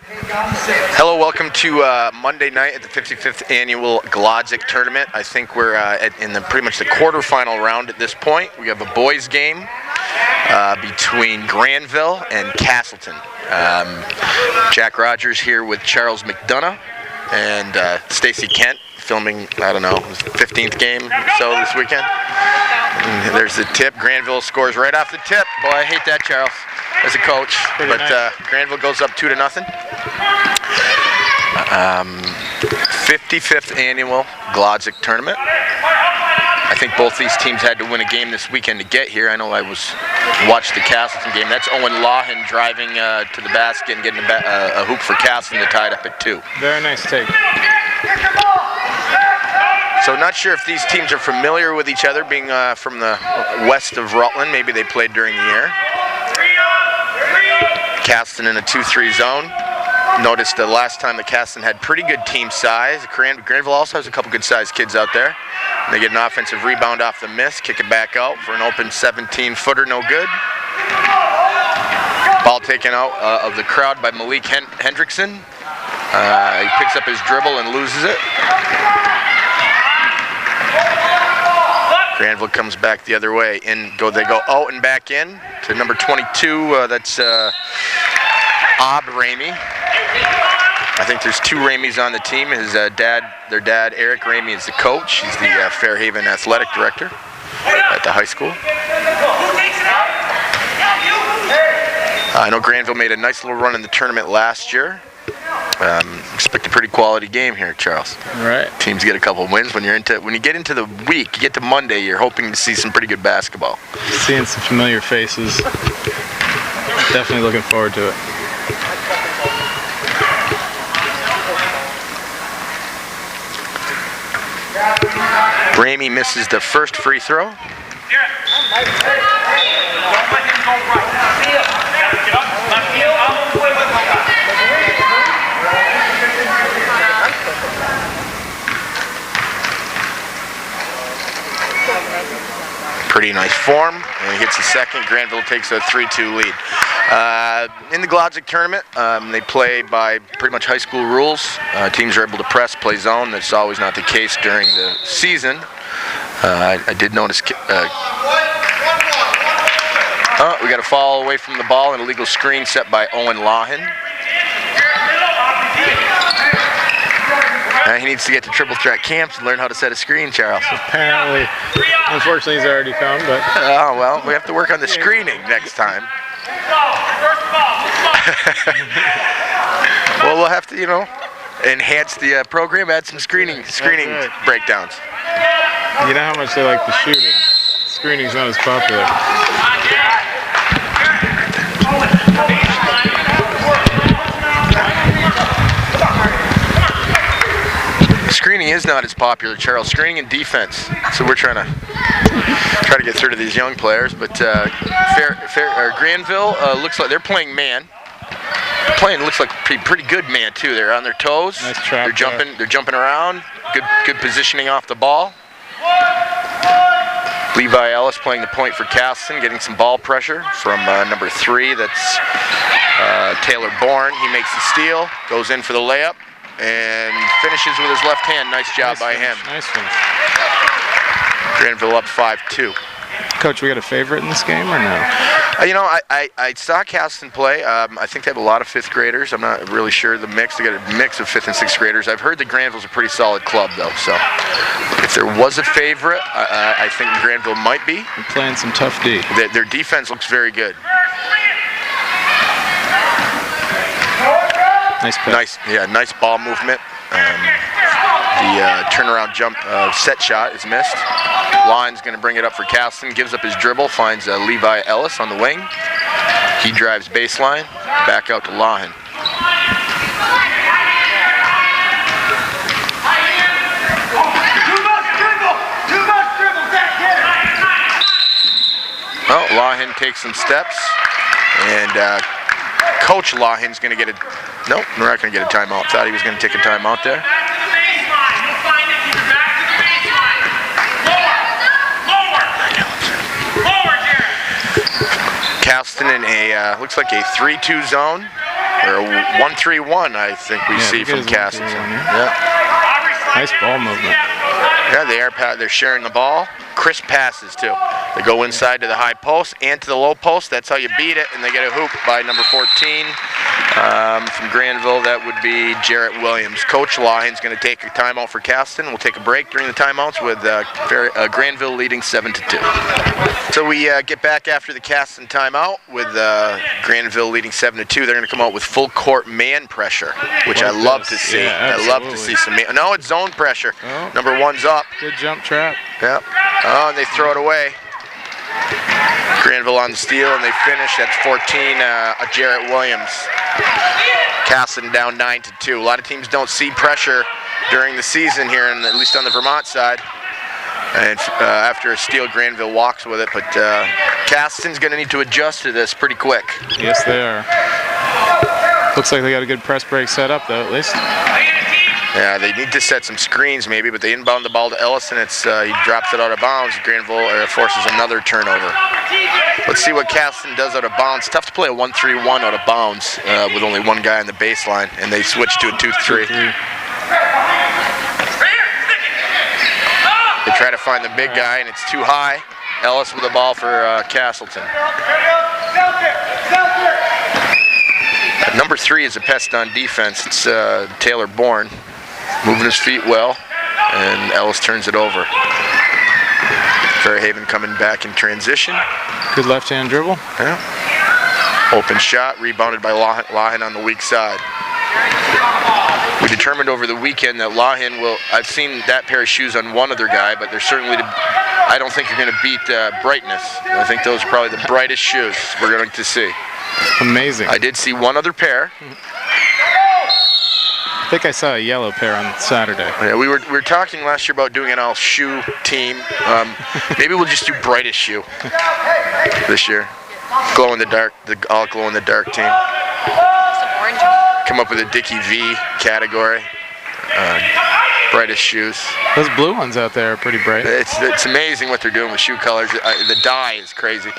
Hello, welcome to Monday night at the 55th annual Glodzik tournament. I think we're in pretty much the quarterfinal round at this point. We have a boys game between Granville and Castleton. Jack Rogers here with Charles McDonough and Stacy Kent, filming, I don't know, his 15th game so this weekend. And there's the tip. Granville scores right off the tip. Boy, I hate that, Charles, as a coach. But nice. Granville goes up 2-0. 55th annual Glodzik tournament. I think both these teams had to win a game this weekend to get here. I know I watched the Castleton game. That's Owen Lawhan driving to the basket and getting a hoop for Castleton to tie it up at 2. Very nice take. So not sure if these teams are familiar with each other, being from the west of Rutland. Maybe they played during the year. Castleton in a 2-3 zone. Noticed the last time the Castleton had pretty good team size. Granville also has a couple good sized kids out there. And they get an offensive rebound off the miss, kick it back out for an open 17-footer, no good. Ball taken out of the crowd by Malik Hendrickson. He picks up his dribble and loses it. Granville comes back the other way. They go out and back in to number 22. That's Ob Ramey. I think there's 2 Ramies on the team. Their dad, Eric Ramey, is the coach. He's the Fairhaven athletic director at the high school. I know Granville made a nice little run in the tournament last year. Expect a pretty quality game here, Charles. Right. Teams get a couple wins. When you get into the week, you get to Monday, you're hoping to see some pretty good basketball. Seeing some familiar faces. Definitely looking forward to it. Ramey misses the first free throw. Pretty nice form, and he hits the second. Granville takes a 3-2 lead. In the Glodzik tournament, they play by pretty much high school rules. Teams are able to press, play zone. That's always not the case during the season. I did notice we got a foul away from the ball, an illegal screen set by Owen Lawhan. He needs to get to triple threat camps and learn how to set a screen, Charles. Apparently, unfortunately, he's already come, but... Oh, well, we have to work on the screening next time. Well, we'll have to, enhance the program, add some screening breakdowns. You know how much they like the shooting. Screening's not as popular. Screening is not as popular, Charles. Screening and defense. So we're trying to get through to these young players. But Granville looks like they're playing man. Looks like pretty good man too. They're on their toes. Nice trap. They're jumping around. Good positioning off the ball. Levi Ellis playing the point for Castleton, getting some ball pressure from number 3. That's Taylor Bourne. He makes the steal, goes in for the layup, and finishes with his left hand. Nice job by him. Nice finish. Granville up 5-2. Coach, we got a favorite in this game or no? I saw Castleton play. I think they have a lot of 5th graders. I'm not really sure the mix. They got a mix of 5th and 6th graders. I've heard that Granville's a pretty solid club, though. So if there was a favorite, I think Granville might be. They're playing some tough D. Their defense looks very good. Nice pass. Nice ball movement. The turnaround jump set shot is missed. Lawhan's going to bring it up for Castleton. Gives up his dribble, finds Levi Ellis on the wing. He drives baseline, back out to Lawhan. Oh, Lawhan takes some steps, and Coach Lawhan's going to get a... Nope, we're not going to get a timeout. Thought he was going to take a timeout there. Castleton in a looks like a 3-2 zone. Or 1-3-1, I think we see from Castleton. Yeah. Nice ball movement. Yeah, they're sharing the ball. Crisp passes, too. They go inside to the high post and to the low post. That's how you beat it, and they get a hoop by number 14. From Granville, that would be Jarrett Williams. Coach Lahin's going to take a timeout for Castleton. We'll take a break during the timeouts with Granville leading 7-2. So we get back after the Castleton timeout with Granville leading 7-2. They're going to come out with full court man pressure, which I love to see. Yeah, I love to see some man. No, it's zone pressure. Oh. Number 1's up. Good jump trap. Yep. Oh, and they throw it away. Granville on the steal, and they finish. That's 14, Jarrett Williams. Castleton down 9-2. A lot of teams don't see pressure during the season here, and at least on the Vermont side. And after a steal, Granville walks with it, but Castleton's going to need to adjust to this pretty quick. Yes, they are. Looks like they got a good press break set up, though, at least. Yeah, they need to set some screens maybe, but they inbound the ball to Ellison. He drops it out of bounds. Granville forces another turnover. Let's see what Castleton does out of bounds. Tough to play a 1-3-1 out of bounds with only one guy on the baseline, and they switch to a 2-3. They try to find the big guy, and it's too high. Ellis with the ball for Castleton. Number 3 is a pest on defense. It's Taylor Bourne, moving his feet well, and Ellis turns it over. Fairhaven coming back in transition. Good left-hand dribble. Yeah. Open shot, rebounded by Lahin on the weak side. We determined over the weekend that Lahin will, I've seen that pair of shoes on one other guy, but they're certainly, I don't think you're going to beat Brightness. I think those are probably the brightest shoes we're going to see. Amazing. I did see one other pair. I think I saw a yellow pair on Saturday. Yeah, we were talking last year about doing an all shoe team. Maybe we'll just do brightest shoe this year. Glow in the dark, the all glow in the dark team. Come up with a Dickie V category. Brightest shoes. Those blue ones out there are pretty bright. It's amazing what they're doing with shoe colors. The dye is crazy.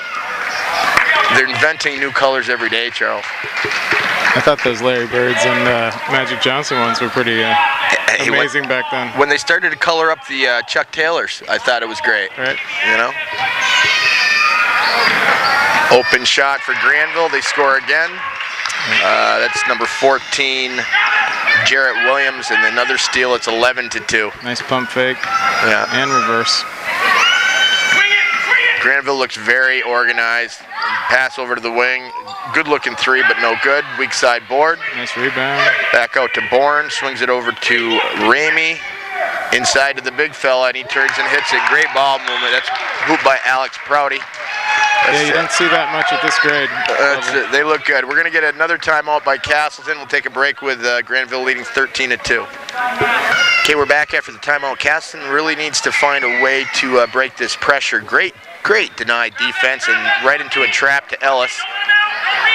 They're inventing new colors every day, Charles. I thought those Larry Birds and Magic Johnson ones were pretty amazing back then. When they started to color up the Chuck Taylors, I thought it was great. Right. You know? Open shot for Granville. They score again. That's number 14, Jarrett Williams, and another steal. It's 11-2. Nice pump fake. Yeah. And reverse. Granville looks very organized. Pass over to the wing. Good looking 3, but no good. Weak side board. Nice rebound. Back out to Bourne. Swings it over to Ramey. Inside to the big fella, and he turns and hits it. Great ball movement. That's hooped by Alex Prouty. Yeah, you don't see that much at this grade. They look good. We're going to get another timeout by Castleton. We'll take a break with Granville leading 13-2. Okay, we're back after the timeout. Castleton really needs to find a way to break this pressure. Great denied defense, and right into a trap to Ellis.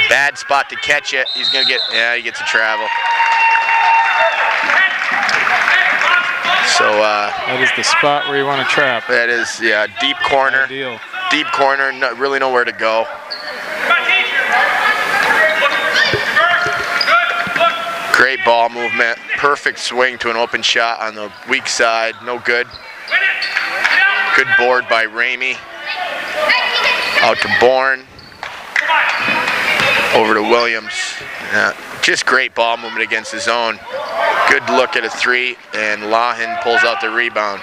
Bad spot to catch it. He's going to get, he gets a travel. So that is the spot where you want to trap. That is, deep corner. Ideal. Deep corner, really nowhere to go. Great ball movement. Perfect swing to an open shot on the weak side. No good. Good board by Ramey. Out to Bourne. Over to Williams. Yeah, just great ball movement against his own. Good look at a 3, and Lahin pulls out the rebound.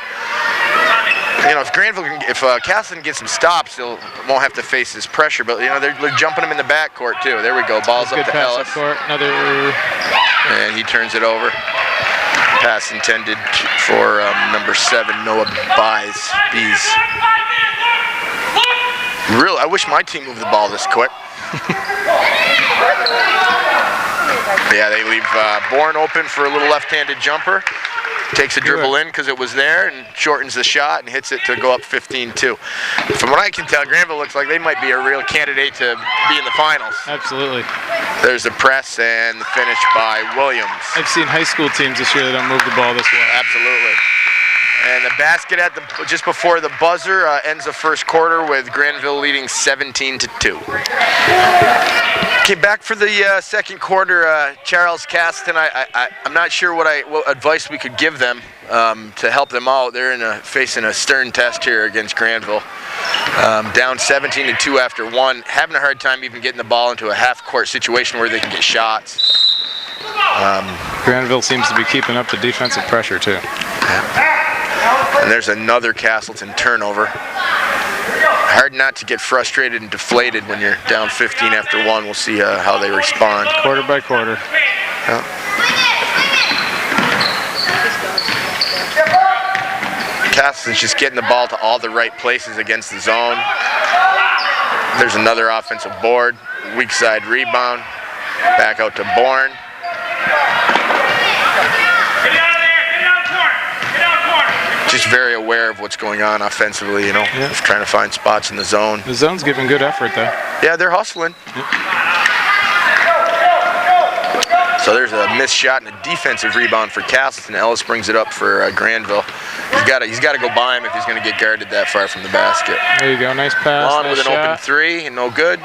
You know, if Castleton gets some stops, they'll won't have to face this pressure. But you know, they're jumping him in the backcourt too. There we go. Ball's up to Ellis. Another. And he turns it over. Pass intended for number 7, Noah Bees. Really, I wish my team moved the ball this quick. Yeah, they leave Bourne open for a little left-handed jumper. Takes a dribble in because it was there and shortens the shot and hits it to go up 15-2. From what I can tell, Granville looks like they might be a real candidate to be in the finals. Absolutely. There's the press and the finish by Williams. I've seen high school teams this year that don't move the ball this way. Absolutely. And the basket at just before the buzzer ends the first quarter with Granville leading 17-2. Okay, back for the second quarter. Charles, Castleton, I'm not sure what advice we could give them to help them out. They're facing a stern test here against Granville. Down 17-2 after one, having a hard time even getting the ball into a half-court situation where they can get shots. Granville seems to be keeping up the defensive pressure too. And there's another Castleton turnover. Hard not to get frustrated and deflated when you're down 15 after one. We'll see how they respond. Quarter by quarter. Yeah. Castleton's just getting the ball to all the right places against the zone. There's another offensive board. Weak side rebound. Back out to Bourne. Just very aware of what's going on offensively, you know, just trying to find spots in the zone. The zone's giving good effort, though. Yeah, they're hustling. Yep. So there's a missed shot and a defensive rebound for Castleton. Ellis brings it up for Granville. He's got to go by him if he's going to get guarded that far from the basket. There you go, nice pass. On nice with an shot. open three, and no good.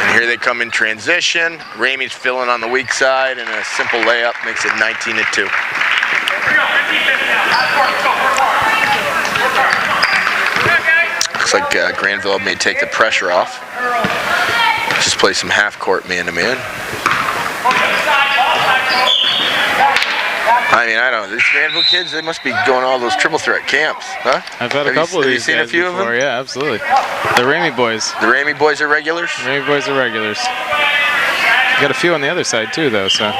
And here they come in transition. Ramey's filling on the weak side, and a simple layup makes it 19-2. Looks like Granville may take the pressure off. Just play some half-court man-to-man. I mean, I don't know. These Granville kids, they must be going to all those triple threat camps, huh? I've had a couple of these. Have you seen a few before. of them? Yeah, absolutely. The Ramey boys. The Ramey boys are regulars? The Ramey boys are regulars. Got a few on the other side, too, though, so.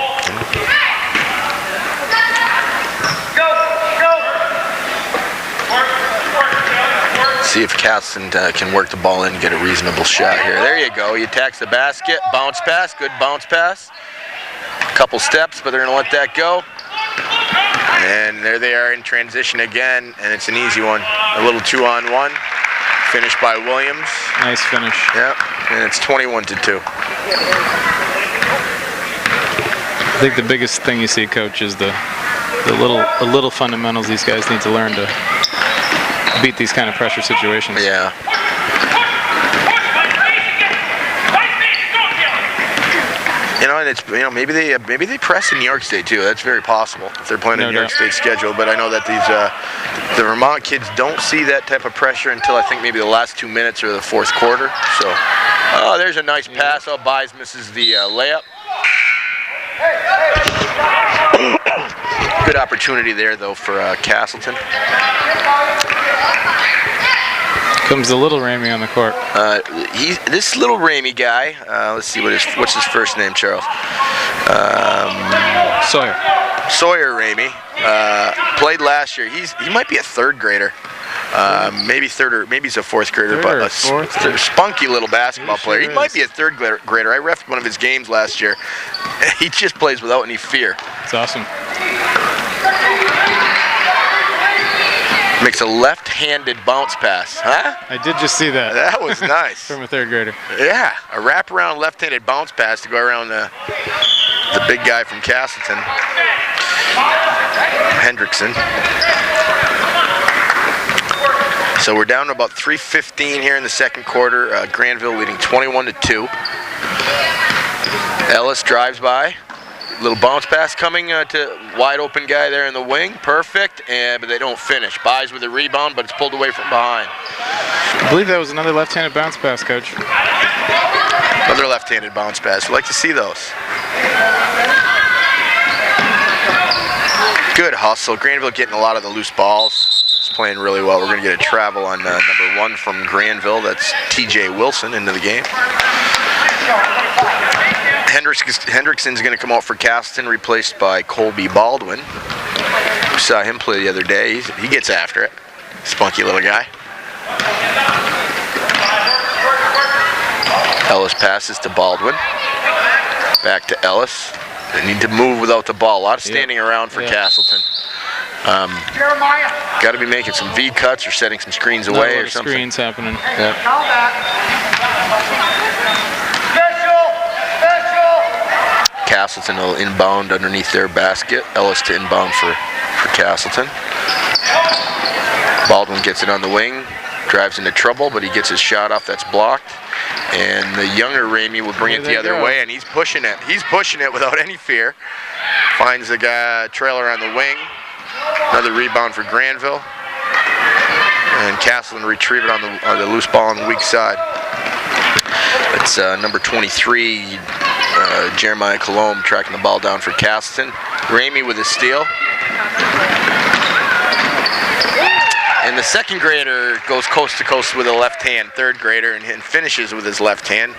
See if Castleton can work the ball in and get a reasonable shot here. There you go. He attacks the basket. Bounce pass. Good bounce pass. Couple steps, but they're going to let that go. And there they are in transition again, and it's an easy one. A little 2-on-1. Finished by Williams. Nice finish. Yep. And it's 21-2. I think the biggest thing you see, Coach, is the little fundamentals these guys need to learn to beat these kind of pressure situations. Yeah. You know, and it's maybe they press in New York State too. That's very possible if they're playing a New York State schedule. But I know that these the Vermont kids don't see that type of pressure until I think maybe the last 2 minutes or the fourth quarter. So, oh, there's a nice pass. Oh, Buys misses the layup. Good opportunity there though for Castleton. Comes the little Ramey on the court. This little Ramey guy. Let's see what's his first name, Charles. Sawyer Ramey. Played last year. He might be a third grader. Maybe he's a fourth grader, but a spunky little basketball player. He might be a third grader. I reffed one of his games last year. He just plays without any fear. It's awesome. Makes a left-handed bounce pass, huh? I did just see that. That was nice. From a third grader. Yeah, a wraparound left-handed bounce pass to go around the big guy from Castleton, Hendrickson. So we're down to about 3:15 here in the second quarter. Granville leading 21-2. Ellis drives by. Little bounce pass coming to wide open guy there in the wing. Perfect, but they don't finish. Buys with a rebound, but it's pulled away from behind. I believe that was another left-handed bounce pass, Coach. Another left-handed bounce pass. We like to see those. Good hustle. Granville getting a lot of the loose balls. It's playing really well. We're going to get a travel on number 1 from Granville. That's TJ Wilson into the game. Hendrickson's going to come out for Castleton, replaced by Colby Baldwin. We saw him play the other day. He gets after it. Spunky little guy. Ellis passes to Baldwin. Back to Ellis. They need to move without the ball. A lot of standing around for Castleton. Got to be making some V cuts or setting some screens away or something. Screens happening. Yeah. Castleton will inbound underneath their basket. Ellis to inbound for Castleton. Baldwin gets it on the wing, drives into trouble, but he gets his shot off that's blocked. And the younger Ramey will bring it the other way, and he's pushing it. He's pushing it without any fear. Finds the guy trailer on the wing. Another rebound for Granville. And Castleton retrieve it on the loose ball on the weak side. It's number 23, Jeremiah Colombe, tracking the ball down for Castleton. Ramey with a steal. And the second grader goes coast to coast with a left hand, third grader, and finishes with his left hand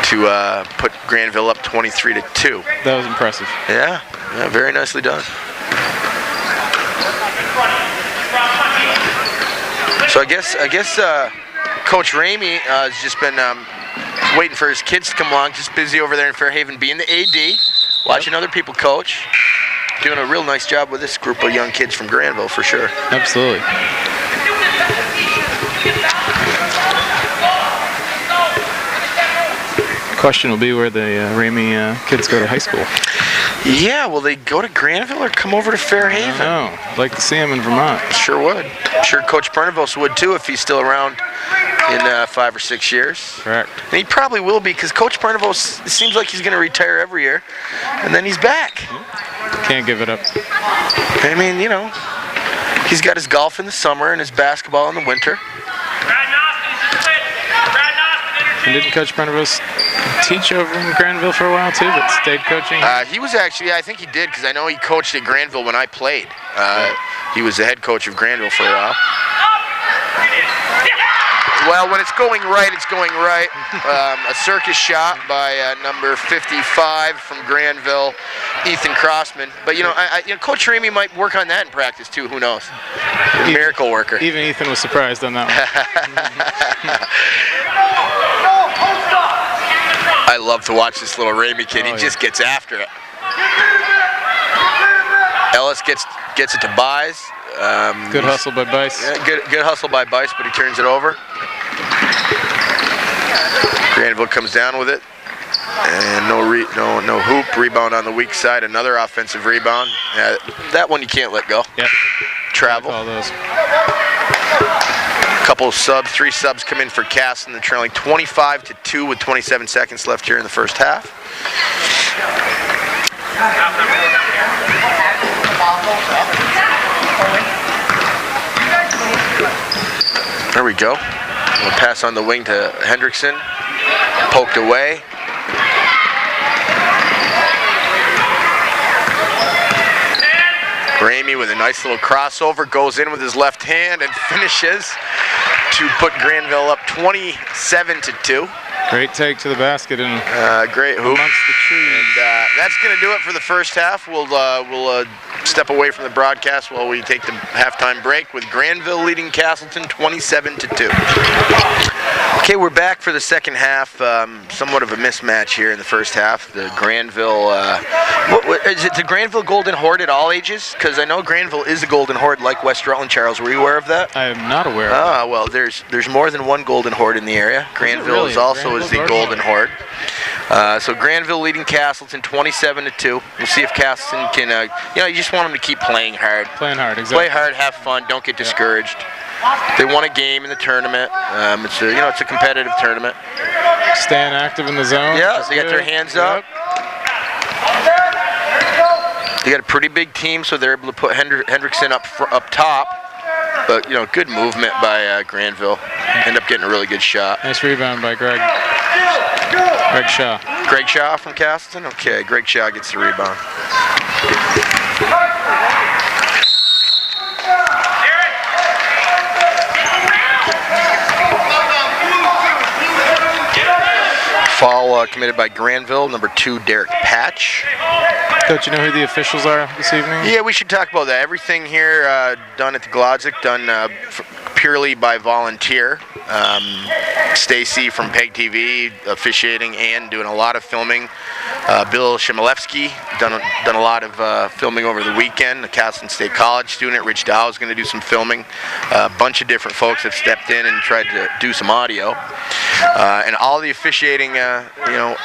to put Granville up 23-2. That was impressive. Yeah, very nicely done. So I guess Coach Ramey has just been waiting for his kids to come along, just busy over there in Fairhaven being the AD, watching other people coach. Doing a real nice job with this group of young kids from Granville, for sure. Absolutely. Question will be where the Ramey kids go to high school. Yeah, will they go to Granville or come over to Fairhaven? I don't know. I'd like to see them in Vermont. Sure would. I'm sure Coach Pernavos would too if he's still around in 5 or 6 years. Correct. And he probably will be, because Coach Pernavos, it seems like he's going to retire every year, and then he's back. Can't give it up. I mean, you know, he's got his golf in the summer and his basketball in the winter. And didn't Coach Pernavos teach over in Granville for a while too, but stayed coaching? He was actually, I think he did, because I know he coached at Granville when I played. He was the head coach of Granville for a while. Well, when it's going right, it's going right. A circus shot by number 55 from Granville, Ethan Crossman. But, you know, Coach Ramey might work on that in practice, too. Who knows? Miracle worker. Even Ethan was surprised on that one. I love to watch this little Ramey kid. He just gets after it. Ellis gets it to Bice. Good hustle by Bice. Yeah, good hustle by Bice, but he turns it over. Granville comes down with it, and no hoop. Rebound on the weak side. Another offensive rebound. That one you can't let go. Yep. Travel. All those. Couple of subs, 3 subs come in for Castleton. They're trailing 25-2 with 27 seconds left here in the first half. There we go. We'll pass on the wing to Hendrickson. Poked away. Ramey with a nice little crossover, goes in with his left hand and finishes to put Granville up 27-2. Great take to the basket and great hoop. Amongst the trees. And that's going to do it for the first half. We'll step away from the broadcast while we take the halftime break with Granville leading Castleton 27-2. Okay, we're back for the second half. Somewhat of a mismatch here in the first half. The Granville, is it the Granville Golden Horde at all ages? Because I know Granville is a Golden Horde like West Rutland. Charles, were you aware of that? I am not aware of that. Well, there's more than one Golden Horde in the area. Granville really? is also Granville's the Golden Horde. So Granville leading Castleton 27-2. We'll see if Castleton can, you just want them to keep playing hard. Playing hard, exactly. Play hard, have fun, don't get discouraged. They won a game in the tournament. It's a competitive tournament. Staying active in the zone. Yeah, they got their hands up. They got a pretty big team, so they're able to put Hendrickson up top. But, good movement by Granville. End up getting a really good shot. Nice rebound by Greg Shaw. Greg Shaw from Castleton? Okay, Greg Shaw gets the rebound. Foul committed by Granville, number 2, Derek Patch. Coach, you know who the officials are this evening? Yeah, we should talk about that. Everything here done at the Glodzik, done purely by volunteer. Stacy from PEGTV officiating and doing a lot of filming. Bill Shimilevsky done a lot of filming over the weekend. A Castleton State College student, Rich Dow, is going to do some filming. A bunch of different folks have stepped in and tried to do some audio. And all the officiating,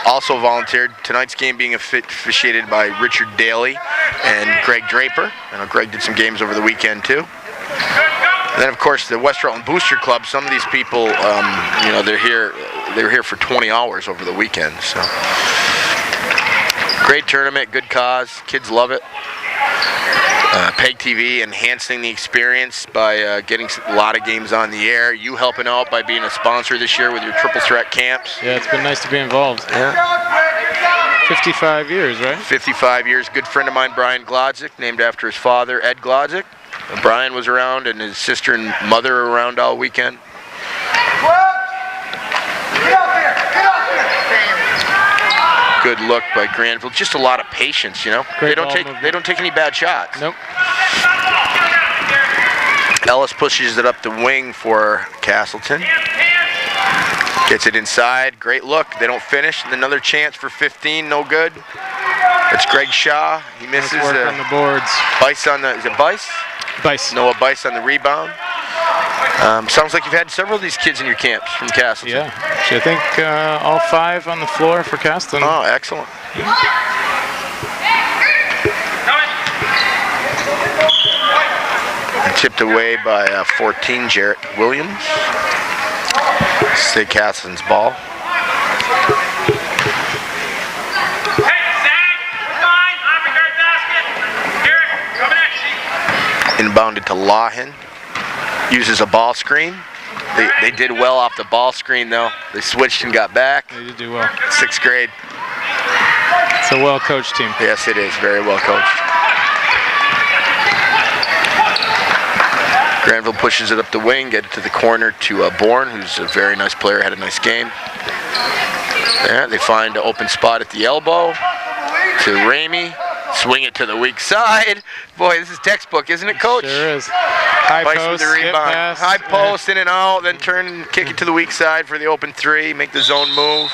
also volunteered. Tonight's game being officiated by Richard Daly and Greg Draper. I know Greg did some games over the weekend too. And then, of course, the West Rutland Booster Club. Some of these people, they're here. They were here for 20 hours over the weekend. So, great tournament, good cause. Kids love it. PEGTV enhancing the experience by getting a lot of games on the air. You helping out by being a sponsor this year with your triple threat camps. Yeah, it's been nice to be involved. Yeah. 55 years, right? 55 years. Good friend of mine, Rewind-Glodzik, named after his father, Ed Glodzik. Brian was around, and his sister and mother were around all weekend. Good look by Granville. Just a lot of patience, you know. They don't take any bad shots. Nope. Ellis pushes it up the wing for Castleton. Gets it inside. Great look. They don't finish. And another chance for 15. No good. It's Greg Shaw. He misses. Nice work on the boards. Bice on the. Is it Bice? Bice. Noah Bice on the rebound. Sounds like you've had several of these kids in your camps from Castleton. Yeah. So I think all 5 on the floor for Castleton. Oh, excellent. And tipped away by 14, Jarrett Williams. State Castleton's ball. Inbounded to Lawhen. Uses a ball screen. They did well off the ball screen though. They switched and got back. They did do well. 6th grade. It's a well-coached team. Yes, it is. Very well coached. Granville pushes it up the wing, get it to the corner to Bourne, who's a very nice player, had a nice game. There, they find an open spot at the elbow to Ramey. Swing it to the weak side. Boy, this is textbook, isn't it, Coach? Sure is. High Vice post, with the rebound. pass. High post, in and out, then turn and kick it to the weak side for the open 3, make the zone move.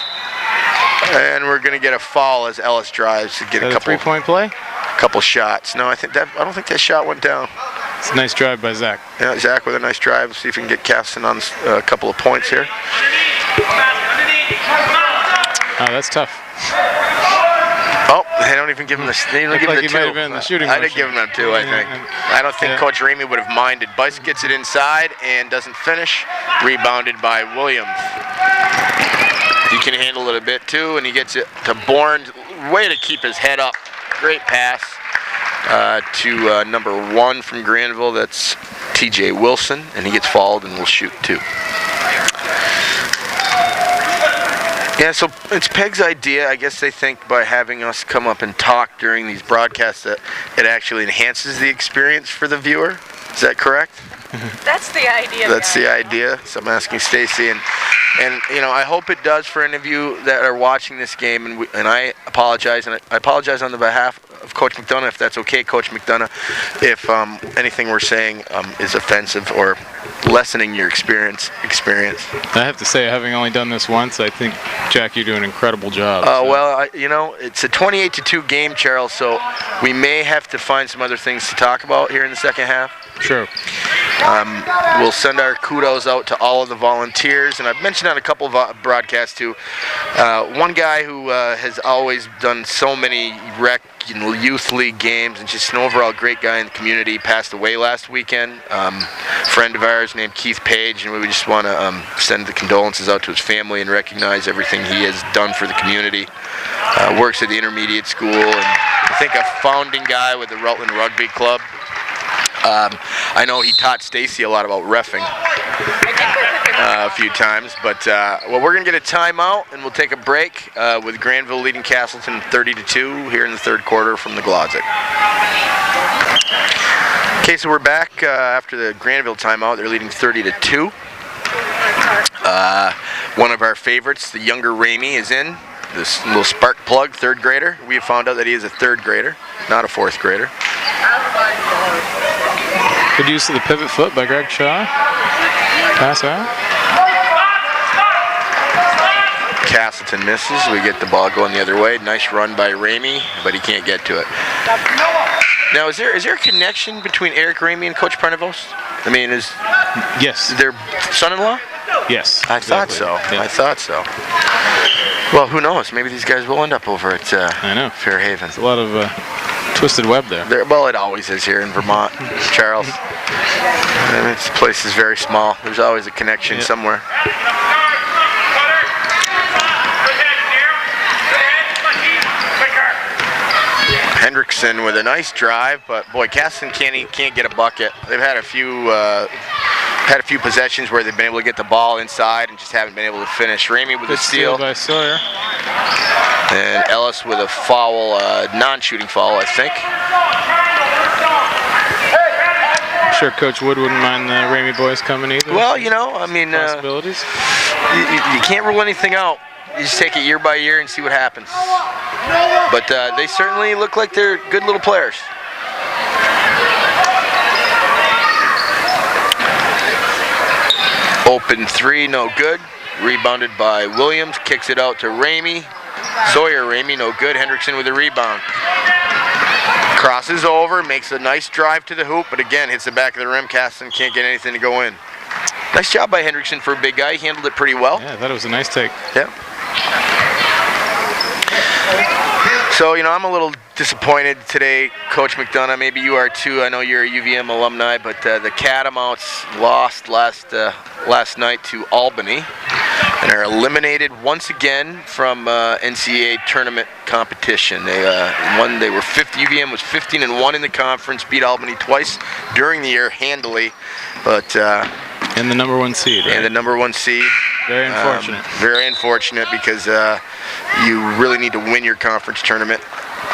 And we're going to get a foul as Ellis drives to get a couple 3-point play? Couple shots. No, I don't think that shot went down. It's a nice drive by Zach. Yeah, Zach with a nice drive. Let's see if we can get Castleton on a couple of points here. Oh, that's tough. Oh, they don't even give him the. They don't give him the 2. Might have been the shooting I did give him that 2, I think. I don't think Coach Ramey would have minded. Bice gets it inside and doesn't finish. Rebounded by Williams. He can handle it a bit too, and he gets it to Bourne. Way to keep his head up. Great pass to number 1 from Granville. That's T.J. Wilson, and he gets fouled and will shoot 2. Yeah, so it's Peg's idea. I guess they think by having us come up and talk during these broadcasts that it actually enhances the experience for the viewer. Is that correct? That's the idea. That's the idea. So I'm asking Stacy, and I hope it does for any of you that are watching this game. And I apologize, and I apologize on the behalf of Coach McDonough, if that's okay, Coach McDonough, if anything we're saying is offensive or lessening your experience. I have to say, having only done this once, I think, Jack, you do an incredible job. Well, it's a 28-2 game, Charles, so we may have to find some other things to talk about here in the second half. Sure. We'll send our kudos out to all of the volunteers, and I've mentioned on a couple of broadcasts too. One guy who has always done so many rec youth league games and just an overall great guy in the community passed away last weekend. Friend of ours named Keith Page, and we just want to send the condolences out to his family and recognize everything he has done for the community. Works at the intermediate school, and I think a founding guy with the Rutland Rugby Club. I know he taught Stacy a lot about reffing a few times, but we're going to get a timeout, and we'll take a break with Granville leading Castleton 30-2 here in the third quarter from the Glodzik. Okay, so we're back after the Granville timeout. They're leading 30-2. One of our favorites, the younger Ramey, is in. This little spark plug, 3rd grader. We have found out that he is a 3rd grader, not a 4th grader. Good use of the pivot foot by Greg Shaw. Pass out. Castleton misses. We get the ball going the other way. Nice run by Ramey, but he can't get to it. Now, is there a connection between Eric Ramey and Coach Prenovost? I mean, is Yes. their son-in-law? Yes. I thought so. Yeah. I thought so. Well, who knows? Maybe these guys will end up over at I know. Fairhaven. There's a lot of twisted web there. Well, it always is here in Vermont, Charles. This place is very small. There's always a connection somewhere. Hendrickson with a nice drive, but boy, Castleton can't get a bucket. They've had a few possessions where they've been able to get the ball inside and just haven't been able to finish. Ramey with a steal by Sawyer. and Ellis with a foul, non-shooting foul, I think. I'm sure Coach Wood wouldn't mind the Ramey boys coming either. Well, you know, I mean, possibilities. you can't rule anything out. You just take it year by year and see what happens. But they certainly look like they're good little players. Open three, no good. Rebounded by Williams, kicks it out to Ramey. Sawyer, Ramey, no good. Hendrickson with a rebound. Crosses over, makes a nice drive to the hoop, but again, hits the back of the rim. Castleton can't get anything to go in. Nice job by Hendrickson for a big guy. He handled it pretty well. Yeah, I thought it was a nice take. Yeah. So, you know, I'm a little disappointed today, Coach McDonough. Maybe you are too. I know you're a UVM alumni, but the Catamounts lost last night to Albany and are eliminated once again from NCAA tournament competition. They won. They were UVM was 15-1 in the conference. Beat Albany twice during the year handily, but. And the number 1 seed, right? And the number 1 seed. Very unfortunate. Very unfortunate because you really need to win your conference tournament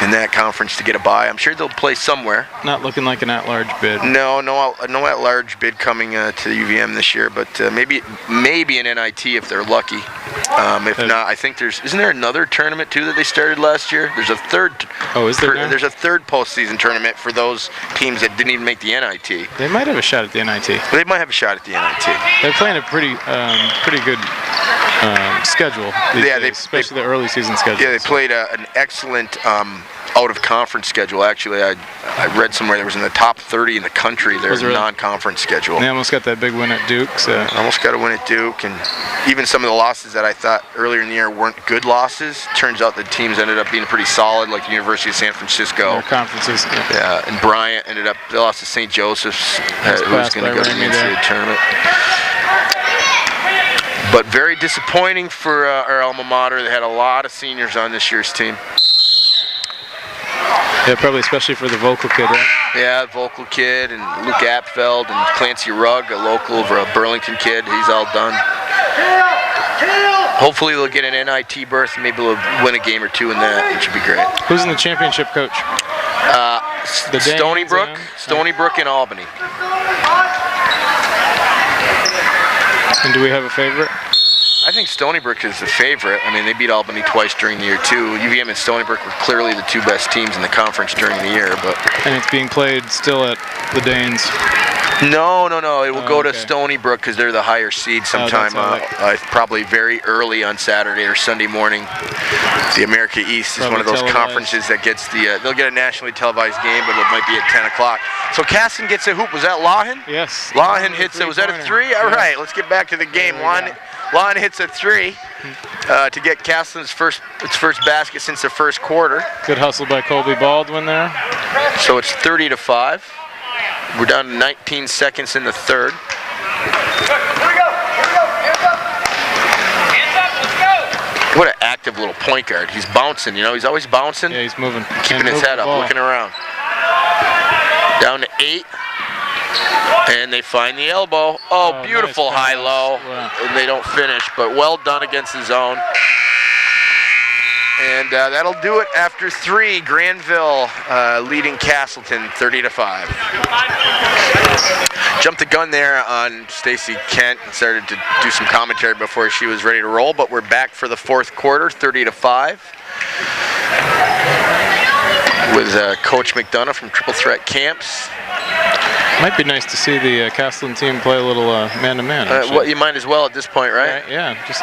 in that conference to get a bye. I'm sure they'll play somewhere. Not looking like an at-large bid. No at-large bid coming to the UVM this year, but maybe an NIT if they're lucky. If not, I think isn't there another tournament too that they started last year? There's a third. Oh, is there? There's a third postseason tournament for those teams that didn't even make the NIT. They might have a shot at the NIT. They might have a shot at the NIT. They're playing a pretty good schedule these days, especially the early season schedule. Yeah, they played an excellent out-of-conference schedule. Actually, I read somewhere there was in the top 30 in the country. There's a non-conference schedule. They almost got that big win at Duke. So. Almost got a win at Duke, and even some of the losses that I thought earlier in the year weren't good losses. Turns out the teams ended up being pretty solid, like the University of San Francisco. Their conferences. Yeah, and Bryant they lost to St. Joseph's, who's going to go to the NCAA tournament. But very disappointing for our alma mater. They had a lot of seniors on this year's team. Yeah, probably especially for the Vocal kid, right? Yeah, Vocal kid and Luke Apfeld and Clancy Rugg, a local Burlington kid. He's all done. Hopefully they'll get an NIT berth and maybe they'll win a game or two in that, which would be great. Who's in the championship, Coach? Stony Brook and Albany. And do we have a favorite? I think Stony Brook is the favorite. I mean, they beat Albany twice during the year, too. UVM and Stony Brook were clearly the two best teams in the conference during the year. And it's being played still at the Danes? No. It will go to Stony Brook because they're the higher seed sometime, probably very early on Saturday or Sunday morning. The America East is one of those conferences that gets they'll get a nationally televised game, but it might be at 10 o'clock. So Castleton gets a hoop. Was that Lawhen? Yes. Lawhen hits it. Was that a three? All right, let's get back to the game. Lawhen hits a three to get Castleton's first basket since the first quarter. Good hustle by Colby Baldwin there. So it's 30-5. We're down to 19 seconds in the third. What an active little point guard. He's bouncing, he's always bouncing. Yeah, he's moving. Keeping his head up, looking around. Down to 8. And they find the elbow. Oh, beautiful nice high-low. Wow. And they don't finish, but well done against the zone. And that'll do it after 3. Granville leading Castleton 30-5. Jumped the gun there on Stacy Kent and started to do some commentary before she was ready to roll, but we're back for the fourth quarter, 30-5. With Coach McDonough from Triple Threat Camps. Might be nice to see the Castleton team play a little man-to-man. Well, you might as well at this point, right? Yeah, just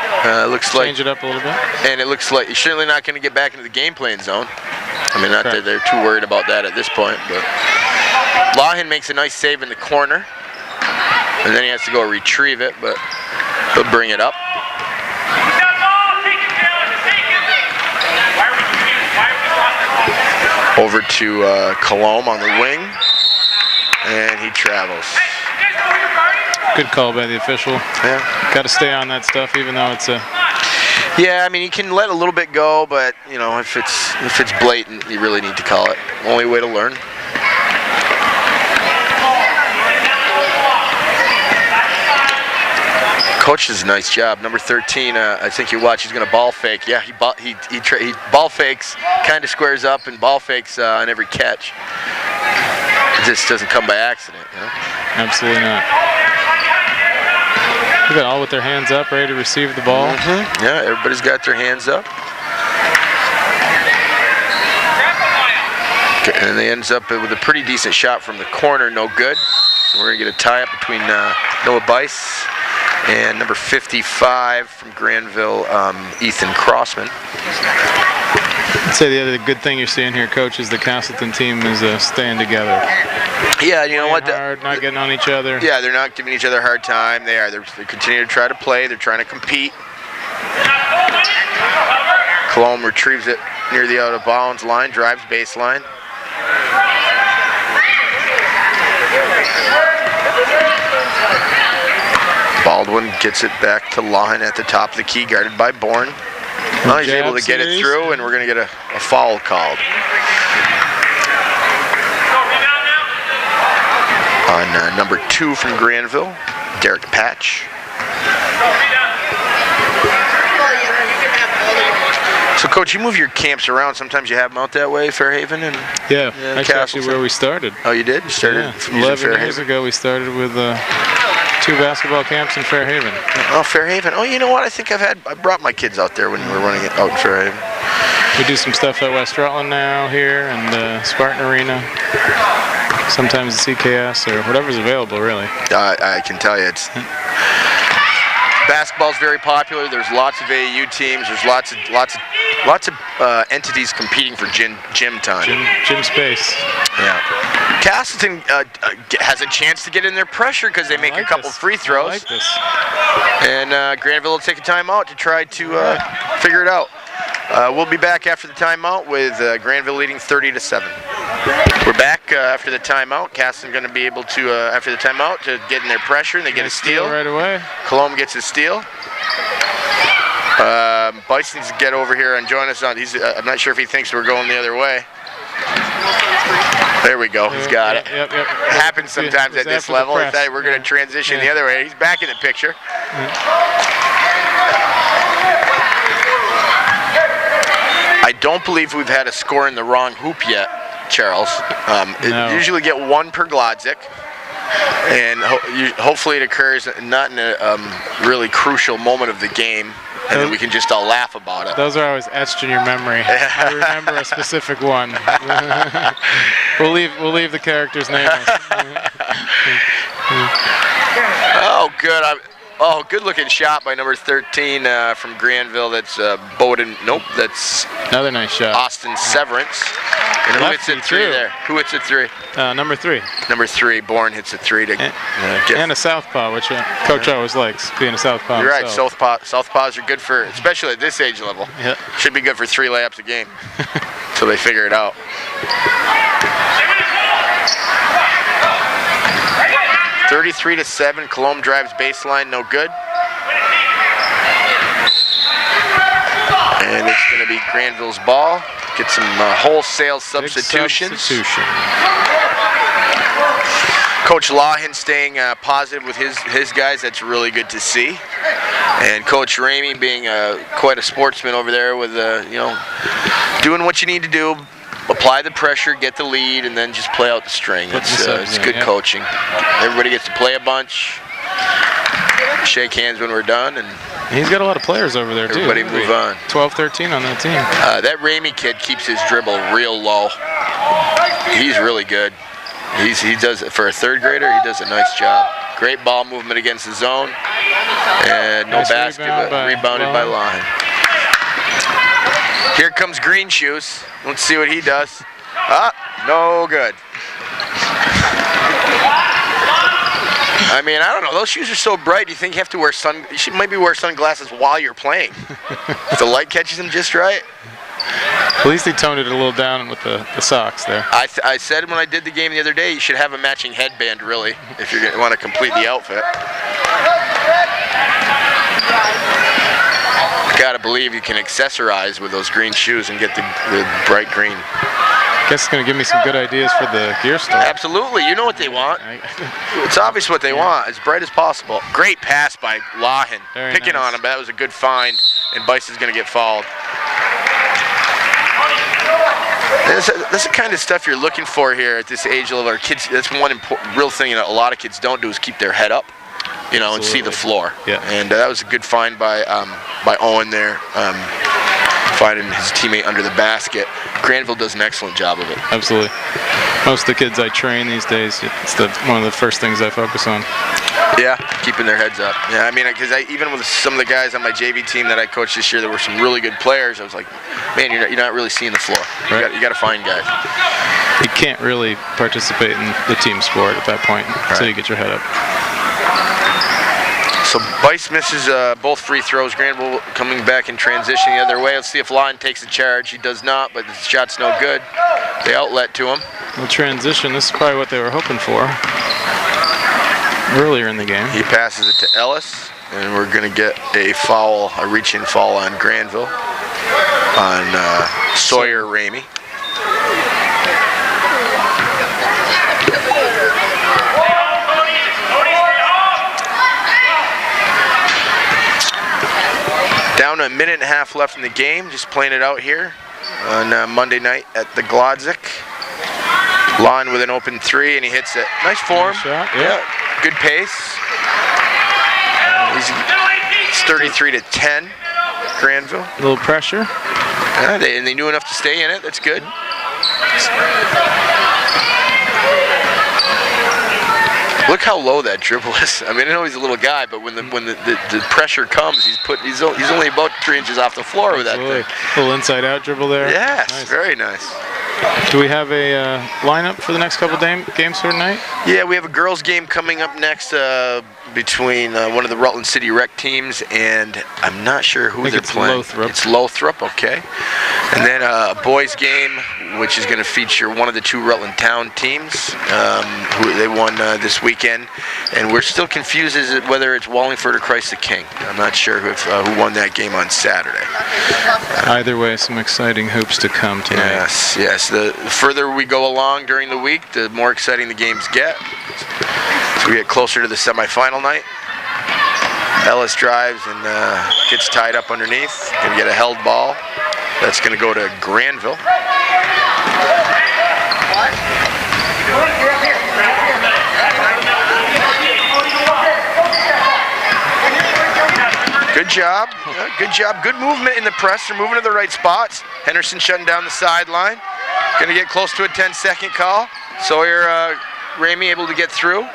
looks change it up a little bit. And it looks like you're certainly not going to get back into the game playing zone. I mean, not that they're too worried about that at this point, but Lahin makes a nice save in the corner, and then he has to go retrieve it, but he'll bring it up. Over to Colomb on the wing, and he travels. Good call by the official. Yeah. Got to stay on that stuff, even though it's a. Yeah, I mean, you can let a little bit go, but you know, if it's blatant, you really need to call it. Only way to learn. Coach does a nice job. Number 13, I think you watch. He's going to ball fake. Yeah, he ball fakes, kind of squares up and ball fakes on every catch. It just doesn't come by accident, you know? Absolutely not. Look at all with their hands up, ready to receive the ball. Mm-hmm. Yeah, everybody's got their hands up. Okay, and they ends up with a pretty decent shot from the corner, no good. We're going to get a tie-up between Noah Bice and number 55 from Granville, Ethan Crossman. I'd say the other good thing you're seeing here, Coach, is the Castleton team is staying together. Yeah, you know what? Hard, not getting on each other. Yeah, they're not giving each other a hard time. They continue to try to play. They're trying to compete. Colomb retrieves it near the out of bounds line, drives baseline. Baldwin gets it back to Lahin at the top of the key, guarded by Bourne. Well, he's able to get it through, and we're going to get a foul called. On number 2 from Granville, Derek Patch. So, Coach, you move your camps around. Sometimes you have them out that way, Fairhaven and that's actually where we started. Oh, you did? You started 11 years ago, we started with 2 basketball camps in Fairhaven. Oh, Fairhaven. Oh, you know what? I think I brought my kids out there when we were running it out in Fairhaven. We do some stuff at West Rutland now here and Spartan Arena. Sometimes the CKS or whatever's available, really. I can tell you, it's basketball's very popular. There's lots of AAU teams. There's lots of entities competing for gym time. Gym space. Yeah. Castleton has a chance to get in their pressure because they make a couple free throws. I like this. And Granville will take a timeout to try to figure it out. We'll be back after the timeout with Granville leading 30-7. We're back after the timeout. Castleton going to be able to, after the timeout, to get in their pressure, and they get a steal. Right away. Colomb gets a steal. Bice needs to get over here and join us on. I'm not sure if he thinks we're going the other way. There we go. He's got it. Yep. It happens sometimes at this level. He thought we're going to transition the other way. He's back in the picture. I don't believe we've had a score in the wrong hoop yet, Charles. No. Usually get 1 per Glodzik. And hopefully it occurs not in a really crucial moment of the game, and then we can just all laugh about it. Those are always etched in your memory. I remember a specific one. We'll leave the character's name. Oh, good. Good-looking shot by number 13 from Granville. That's Bowden. Nope, that's another nice shot. Austin Severance. And who hits it 3 there? Who hits it 3? Number 3. Number 3, Bourne hits it 3 to get. And a southpaw, which Coach always likes, being a southpaw. You're right. Southpaws are good for, especially at this age level. Yep. Should be good for 3 layups a game. So they figure it out. 33-7. Colomb drives baseline, no good. And it's going to be Granville's ball. Get some wholesale substitutions. Coach Lahin staying positive with his guys. That's really good to see. And Coach Ramey being quite a sportsman over there with doing what you need to do. Apply the pressure, get the lead, and then just play out the string. It's good coaching. Everybody gets to play a bunch. Shake hands when we're done, and he's got a lot of players over there too. Everybody move on. 12-13 on that team. That Ramey kid keeps his dribble real low. He's really good. He does it for a third grader. He does a nice job. Great ball movement against the zone, and no Nice basket, but rebounded by Lawhen. Here comes Green Shoes. Let's see what he does. No good. I mean, I don't know. Those shoes are so bright. You think you have to wear you should maybe wear sunglasses while you're playing. If the light catches them just right. At least he toned it a little down with the socks there. I said when I did the game the other day, you should have a matching headband, really, if you want to complete the outfit. Gotta believe you can accessorize with those green shoes and get the bright green. Guess it's going to give me some good ideas for the gear store. Absolutely. You know what they want. It's obvious what they want. As bright as possible. Great pass by Lawhen. Picking on him, but that was a good find, and Bison's going to get fouled. That's the kind of stuff you're looking for here at this age level. Our kids, that's one real thing that a lot of kids don't do is keep their head up, you know, and see the floor. Yeah. And that was a good find by Owen there, finding his teammate under the basket. Granville does an excellent job of it. Absolutely. Most of the kids I train these days, it's one of the first things I focus on. Yeah, keeping their heads up. Yeah, I mean, because even with some of the guys on my JV team that I coached this year, there were some really good players. I was like, man, you're not really seeing the floor. Right. You got to find guys. You can't really participate in the team sport at that point until you get your head up. So Bice misses both free throws. Granville coming back in transition the other way. Let's see if Lawhen takes a charge. He does not, but the shot's no good. They outlet to him. Well, transition, this is probably what they were hoping for earlier in the game. He passes it to Ellis, and we're going to get a foul, a reach-in foul on Granville, on Sawyer Ramey. Down to a minute and a half left in the game, just playing it out here on Monday night at the Glodzik. Lawhen with an open three, and he hits it. Nice form. Nice shot, yeah. Good pace. It's 33-10, Granville. A little pressure. Yeah, they knew enough to stay in it. That's good. Look how low that dribble is. I mean, I know he's a little guy, but when the pressure comes, he's only about 3 inches off the floor with that thing. A little inside-out dribble there. Yes, nice. Very nice. Do we have a lineup for the next couple games for tonight? Yeah, we have a girls' game coming up next between one of the Rutland City Rec teams, and I'm not sure who they're playing. Lothrop. It's Lothrop, okay. And then a boys' game, which is going to feature one of the two Rutland Town teams. Who they won this weekend, and we're still confused as to whether it's Wallingford or Christ the King. I'm not sure who won that game on Saturday. Either way, some exciting hoops to come tonight. Yes. The further we go along during the week, the more exciting the games get. So we get closer to the semifinal night. Ellis drives and gets tied up underneath. Gonna get a held ball. That's gonna go to Granville. Good job. Good job. Good movement in the press. They're moving to the right spots. Henderson shutting down the sideline. Going to get close to a 10-second call. Sawyer Ramey able to get through.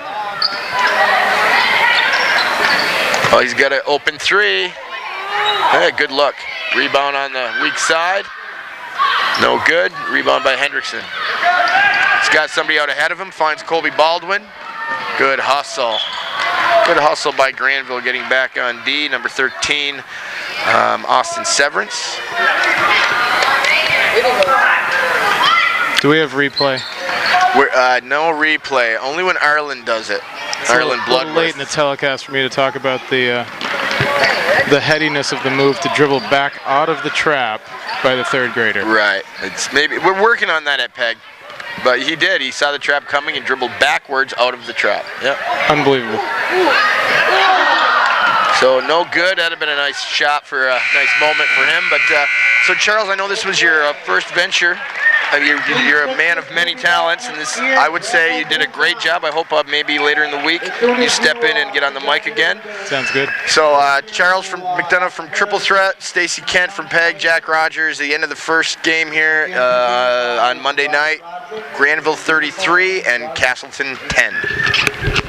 Oh, he's got an open three. Hey, good look. Rebound on the weak side. No good. Rebound by Hendrickson. He's got somebody out ahead of him. Finds Colby Baldwin. Good hustle. Good hustle by Granville getting back on D. Number 13, Austin Severance. Do we have replay? No replay. Only when Ireland does it. It's Ireland a little late in the Bloodworth. telecast for me to talk about the headiness of the move to dribble back out of the trap by the third grader. Right. It's maybe we're working on that at PEG. But he did. He saw the trap coming and dribbled backwards out of the trap. Yep. Unbelievable. So no good. That'd have been a nice shot for a nice moment for him. But so Charles, I know this was your first venture You're a man of many talents, and this, I would say, you did a great job. I hope maybe later in the week you step in and get on the mic again. Sounds good. So Charles from McDonough from Triple Threat, Stacy Kent from PEG, Jack Rogers. The end of the first game here on Monday night. Granville 33 and Castleton 10.